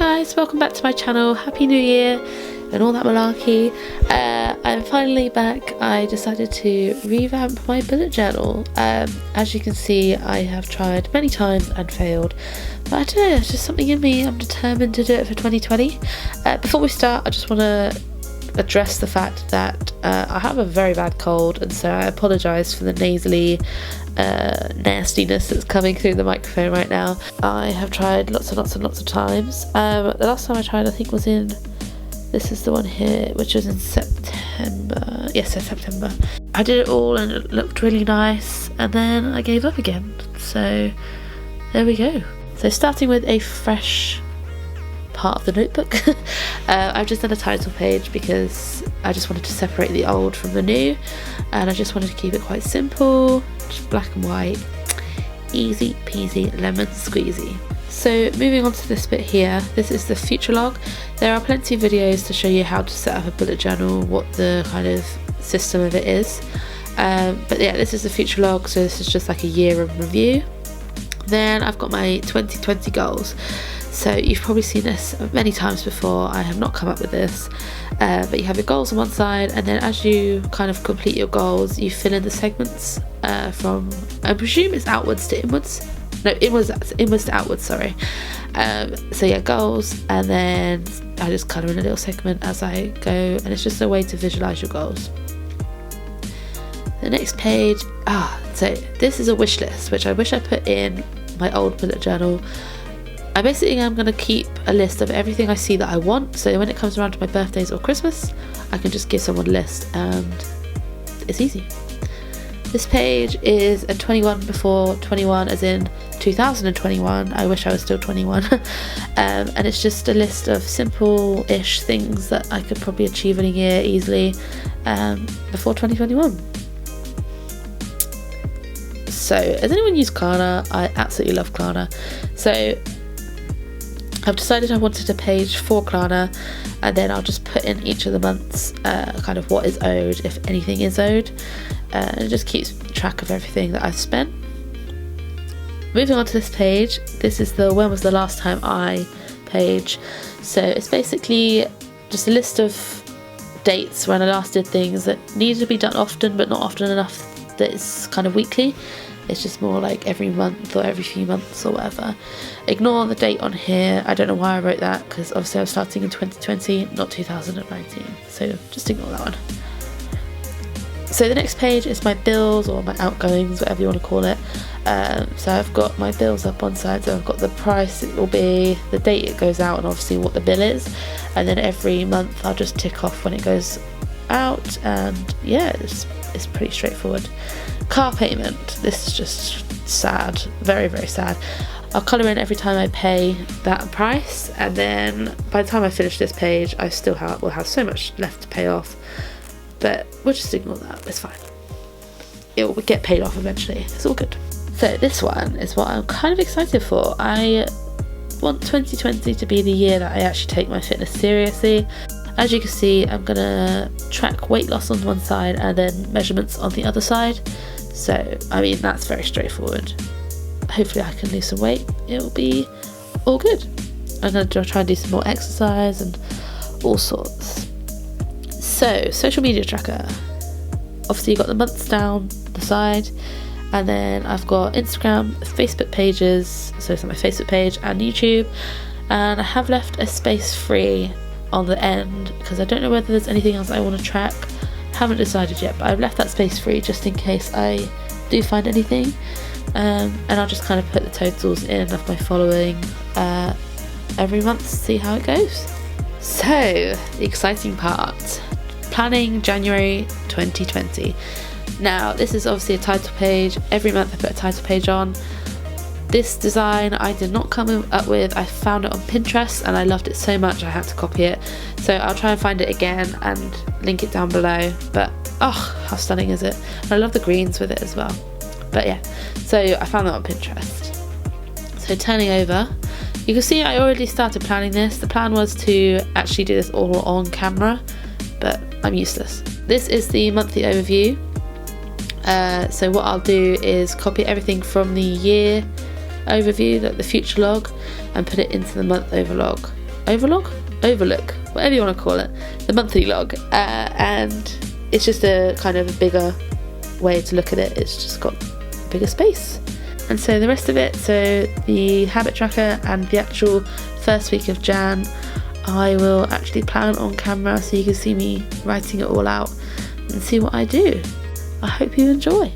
guys, welcome back to my channel. Happy New Year and all that malarkey. I'm finally back. I decided to revamp my bullet journal. As you can see, I have tried many times and failed, but I don't know, there's just something in me. I'm determined to do it for 2020. Before we start, I just want to address the fact that I have a very bad cold, and so I apologise for the nasally nastiness that's coming through the microphone right now. I have tried lots and lots of times. The last time I tried, I think, was in, this is the one here, which was in September. Yes, so September. I did it all and it looked really nice, and then I gave up again. So there we go. So starting with a fresh part of the notebook. I've just done a title page because I just wanted to separate the old from the new, and I just wanted to keep it quite simple, just black and white, easy peasy lemon squeezy. So moving on to this bit here, this is the future log. There are plenty of videos to show you how to set up a bullet journal, what the kind of system of it is, but yeah, this is the future log, so this is just like a year of review. Then I've got my 2020 goals. So you've probably seen this many times before. I have not come up with this, but you have your goals on one side, and then as you kind of complete your goals, you fill in the segments from, I presume it's outwards to inwards. No, inwards to outwards, sorry. So yeah, goals, and then I just colour in a little segment as I go, and it's just a way to visualise your goals. The next page, so this is a wish list, which I wish I put in my old bullet journal. I'm going to keep a list of everything I see that I want, so when it comes around to my birthdays or Christmas, I can just give someone a list and it's easy. This page is a 21 before 21, as in 2021. I wish I was still 21. And it's just a list of simple-ish things that I could probably achieve in a year easily before 2021. So, has anyone used Klarna? I absolutely love Klarna. So I've decided I wanted a page for Klarna, and then I'll just put in each of the months kind of what is owed, if anything is owed, and it just keeps track of everything that I've spent. Moving on to this page, this is the when was the last time I page. So it's basically just a list of dates when I last did things that needed to be done often, but not often enough that it's kind of weekly. It's just more like every month or every few months or whatever. Ignore the date on here. I don't know why I wrote that, because obviously I was starting in 2020, not 2019. So just ignore that one. So the next page is my bills, or my outgoings, whatever you want to call it. So I've got my bills up one side. So I've got the price it will be, the date it goes out, and obviously what the bill is. And then every month I'll just tick off when it goes out, and yeah, it's pretty straightforward. Car payment, this is just sad, very sad. I'll colour in every time I pay that price, and then by the time I finish this page I still will have so much left to pay off, but we'll just ignore that, it's fine. It will get paid off eventually, it's all good. So this one is what I'm kind of excited for. I want 2020 to be the year that I actually take my fitness seriously. As you can see, I'm gonna track weight loss on one side and then measurements on the other side. So, I mean, that's very straightforward. Hopefully I can lose some weight. It'll be all good. I'm gonna try and do some more exercise and all sorts. So, social media tracker. Obviously you've got the months down the side, and then I've got Instagram, Facebook pages, so it's on my Facebook page and YouTube, and I have left a space free on the end because I don't know whether there's anything else I want to track. Haven't decided yet, but I've left that space free just in case I do find anything, and I'll just kind of put the totals in of my following every month to see how it goes. So the exciting part, planning January 2020. Now this is obviously a title page. Every month I put a title page on. This design I did not come up with. I found it on Pinterest and I loved it so much I had to copy it. So I'll try and find it again and link it down below. But oh, how stunning is it? And I love the greens with it as well. But yeah, so I found that on Pinterest. So turning over, you can see I already started planning this. The plan was to actually do this all on camera, but I'm useless. This is the monthly overview. So what I'll do is copy everything from the year overview, like the future log, and put it into the month over log. overlook, whatever you want to call it, the monthly log, and it's just a kind of a bigger way to look at it. It's just got bigger space. And so the rest of it, so the habit tracker and the actual first week of Jan, I will actually plan on camera so you can see me writing it all out and see what I do. I hope you enjoy.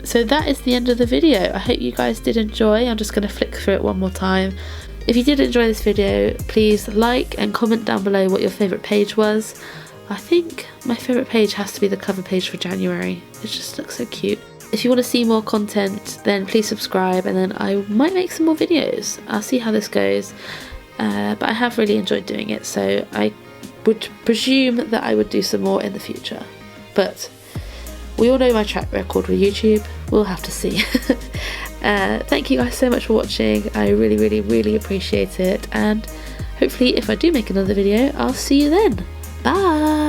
So that is the end of the video. I hope you guys did enjoy. I'm just going to flick through it one more time. If you did enjoy this video, please like and comment down below what your favourite page was. I think my favourite page has to be the cover page for January. It just looks so cute. If you want to see more content, then please subscribe, and then I might make some more videos. I'll see how this goes. But I have really enjoyed doing it, so I would presume that I would do some more in the future. But we all know my track record with YouTube. We'll have to see. Thank you guys so much for watching. I really appreciate it, and hopefully if I do make another video, I'll see you then. Bye!